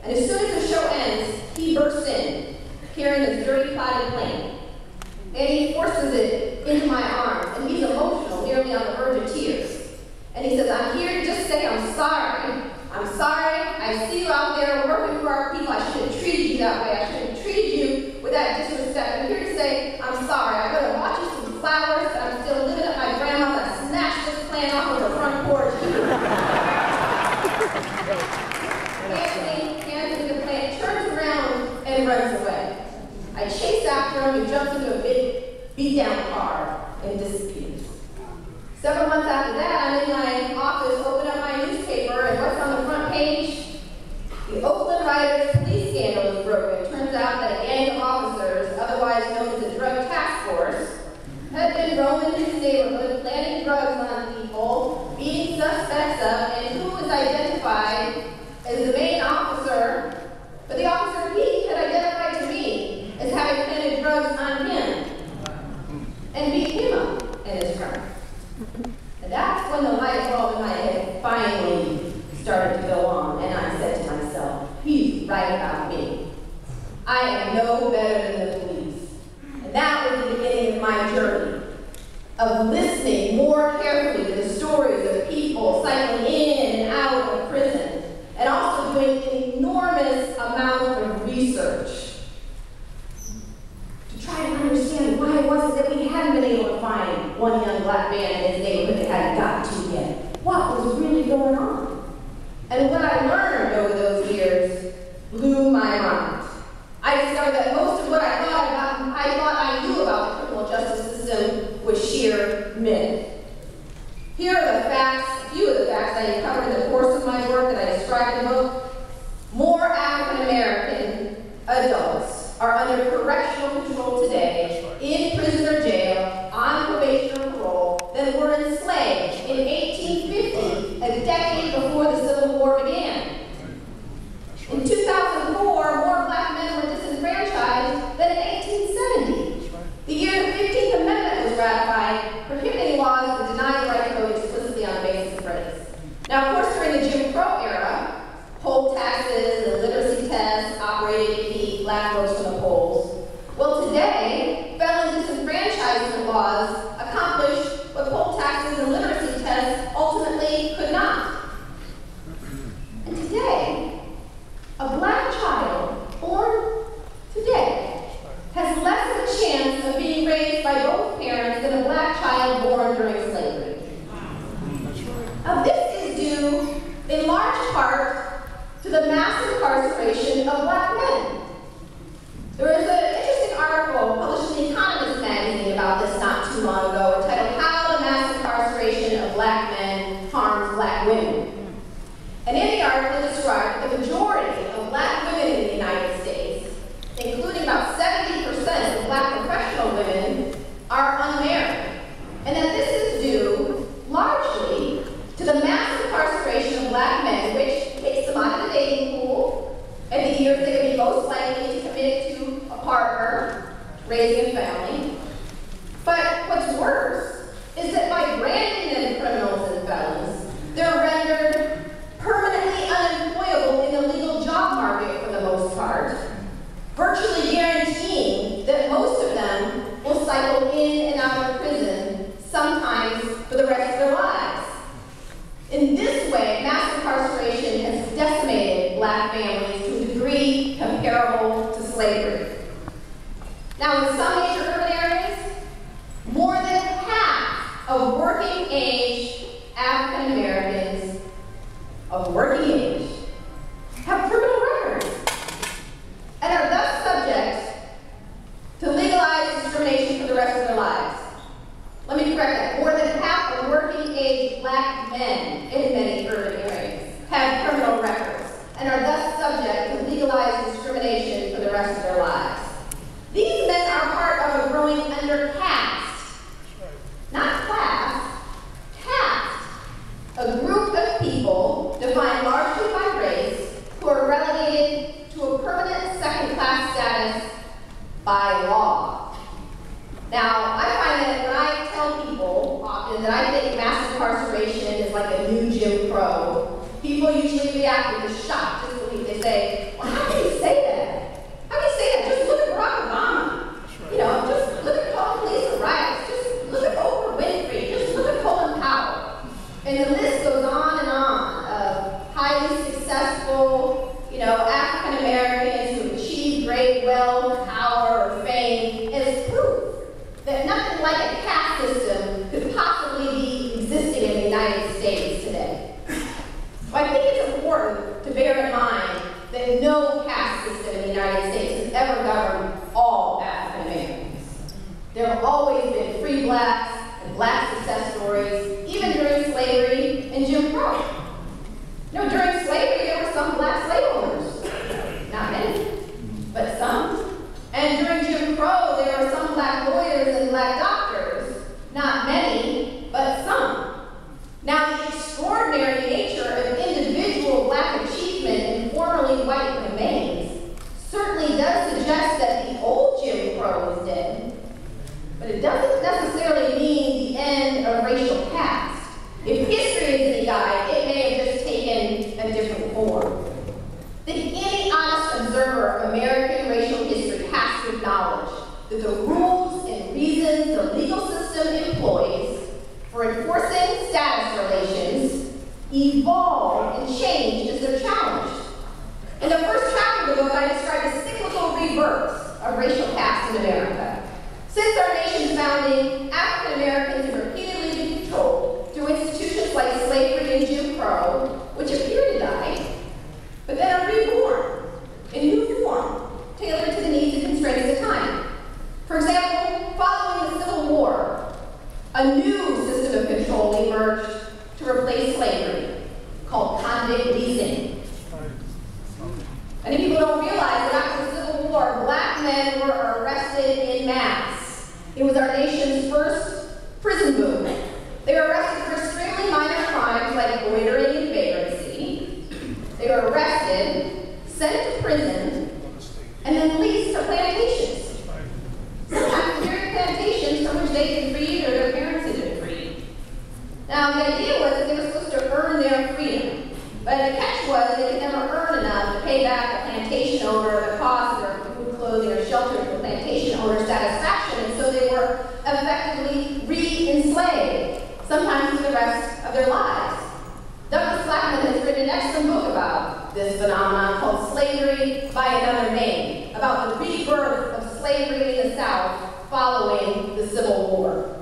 And as soon as the show ends, he bursts in, carrying his dirty potted plant. And he forces it into my arms, and he's emotional, nearly on the verge of tears. And he says, I'm here to just say I'm sorry. I'm sorry. I see you out there working for our people. I shouldn't have treated you that way. I shouldn't have treated you with that disrespect. I'm here to say I'm sorry. I'm going to watch you some flowers, but I'm still living at my grandma's. I snatched this plant off of the front porch. Anthony the plant turns around and runs away. I chase after him. He jumps into a big beat-down car and disappears. Several months after that, I'm in my office, open up my newspaper, and what's on the front page? The Oakland Riders police scandal is broken. It turns out that a gang of officers, otherwise known as the Drug Task Force, had been roaming his neighborhood, planting drugs on people, beating suspects up, and who was identified as the main officer, but the officer he had identified to me as having planted drugs on him and beat him up and his friend. And that's when the light bulb in my head finally started to go on, and I said to myself, he's right about me. I am no better than the police. And that was the beginning of my journey of listening more carefully to the stories of people cycling in and out of prison, and also doing an enormous amount of research to try to understand why it was that we hadn't been able to find one young black man in his neighborhood that hadn't gotten to yet. What was really going on? And what I learned over those years blew my mind. I discovered that most of what I thought I knew about the criminal justice system was sheer myth. Here are the facts, a few of the facts I uncovered in the course of my work that I described in the book. More African American adults are under correctional control today, in prison or jail, on probation or parole, than were enslaved in 1850, a decade before the Civil War began. In 2004, more black men were disenfranchised than in 1870. The year the 15th Amendment was ratified, prohibiting laws that deny the right to vote explicitly on the basis of race. Now, of course, during the Jim Crow era, poll taxes and literacy tests operated to keep black votes from the polls. Well, today, felon disenfranchisement laws accomplish what poll taxes and literacy tests ultimately could not. And today, a black child born today has less of a chance of being raised by both parents than a black child born during slavery. Now, this is due in large part to the mass incarceration of black men. There was an interesting article published in The Economist magazine about this not too long ago, entitled How the Mass Incarceration of Black Men Harms Black Women. And in the article it described that the majority of black women in the United States, including about 70% of black professional women, are unmarried. And that this is due largely to the mass incarceration of black men, which takes them out of the dating pool at the years they would be most likely to commit to a partner, raising a family. But what's worse is that by branding them criminals and felons, they're rendered permanently unemployable in the legal job market for the most part, virtually guaranteeing that most of them will cycle in and out of prison, sometimes for the rest of their lives. In this way, mass incarceration has decimated black families to a degree comparable to slavery. Now, in some major urban areas, more than half of working-age African Americans of working age have criminal records and are thus subject to legalized discrimination for the rest of their lives. Let me correct that. More than half of working-age black men in many urban areas have criminal records and are thus subject to legalized discrimination for the rest of their lives. These men are part African Americans who achieve great wealth, power, or fame is proof that nothing like a caste system could possibly be existing in the United States today. So I think it's important to bear in mind that no caste system in the United States has ever governed all African Americans. There have always been free blacks and black success stories, even during slavery and Jim Crow. During slavery, there were some black slave owners. Not many, but some. And during Jim Crow, there were some black lawyers and black doctors. Not many, but some. Now, the extraordinary nature of individual black achievement in formerly white domains certainly does suggest that the old Jim Crow is dead, but it doesn't necessarily mean the end of racial caste. If history is any guide, it may have just taken a different form. I think any honest observer of American racial history has to acknowledge that the rules and reasons the legal system employs for enforcing status relations evolve and change as they're challenged. In the first chapter of the book, I described the cyclical rebirth of racial caste in America. Since our nation's founding, African Americans have repeatedly been controlled through institutions like slavery and Jim Crow, which appear to die, but then are reborn in new form, tailored to the needs and constraints of the time. For example, following the Civil War, a new system of control emerged to replace slavery, called convict leasing. Many people don't realize that after the Civil War, black men were arrested en masse. It was our nation's first prison boom. They were arrested for extremely minor crimes like loitering and vagrancy. They were arrested, sent to prison, and then leased to plantations. Sometimes very plantations from which they had been freed or their parents had been freed. Now, the idea was that they were supposed to earn their freedom, but the catch was they could never earn enough to pay back the plantation owner the cost of their food, clothing, or shelter to the plantation owner's satisfaction, and so they were effectively re-enslaved, sometimes for the rest of their lives. Douglas Blackman has written an excellent book about this phenomenon called Slavery by Another Name, about the rebirth of slavery in the South following the Civil War.